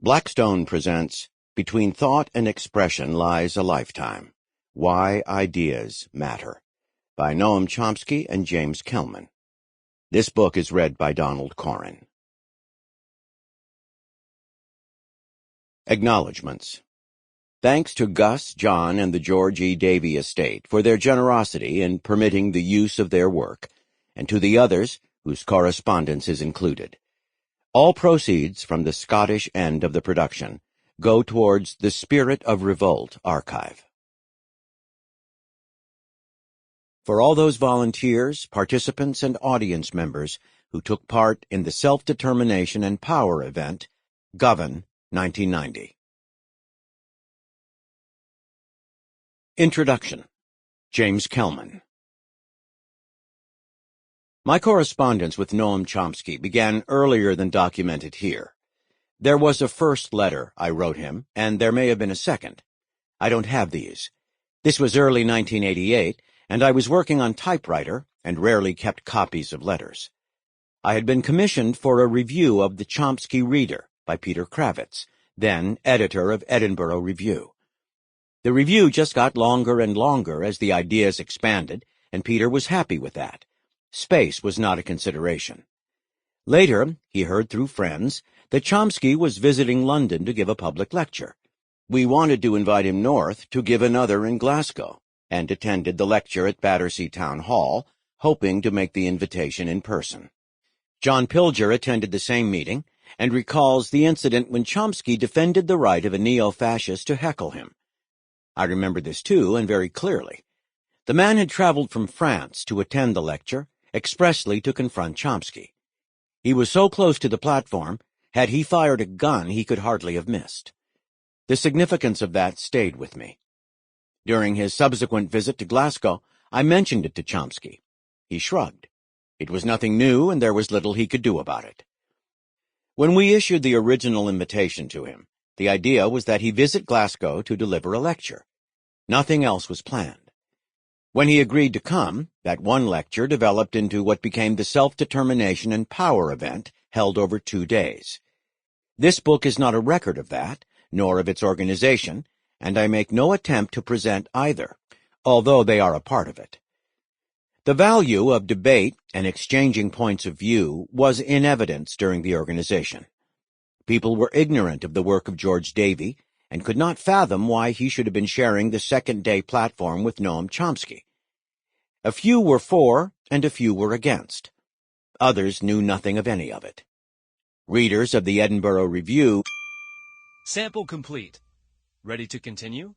Blackstone presents Between Thought and Expression Lies a Lifetime. Why Ideas Matter by Noam Chomsky and James Kelman. This book is read by Donald Corren. Acknowledgments. Thanks to Gus, John, and the George E. Davey estate for their generosity in permitting the use of their work, and to the others whose correspondence is included. All proceeds from the Scottish end of the production go towards the Spirit of Revolt archive. For all those volunteers, participants, and audience members who took part in the Self-Determination and Power event, Govan, 1990. Introduction. James Kelman. My correspondence with Noam Chomsky began earlier than documented here. There was a first letter I wrote him, and there may have been a second. I don't have these. This was early 1988, and I was working on typewriter and rarely kept copies of letters. I had been commissioned for a review of The Chomsky Reader by Peter Kravitz, then editor of Edinburgh Review. The review just got longer and longer as the ideas expanded, and Peter was happy with that. Space was not a consideration. Later, he heard through friends that Chomsky was visiting London to give a public lecture. We wanted to invite him north to give another in Glasgow, and attended the lecture at Battersea Town Hall, hoping to make the invitation in person. John Pilger attended the same meeting, and recalls the incident when Chomsky defended the right of a neo-fascist to heckle him. I remember this too, and very clearly. The man had traveled from France to attend the lecture, expressly to confront Chomsky. He was so close to the platform, had he fired a gun he could hardly have missed. The significance of that stayed with me. During his subsequent visit to Glasgow, I mentioned it to Chomsky. He shrugged. It was nothing new, and there was little he could do about it. When we issued the original invitation to him, the idea was that he visit Glasgow to deliver a lecture. Nothing else was planned. When he agreed to come, that one lecture developed into what became the Self-Determination and Power event, held over 2 days. This book is not a record of that, nor of its organization, and I make no attempt to present either, although they are a part of it. The value of debate and exchanging points of view was in evidence during the organization. People were ignorant of the work of George Davey, and could not fathom why he should have been sharing the second-day platform with Noam Chomsky. A few were for, and a few were against. Others knew nothing of any of it. Readers of the Edinburgh Review. Sample complete. Ready to continue?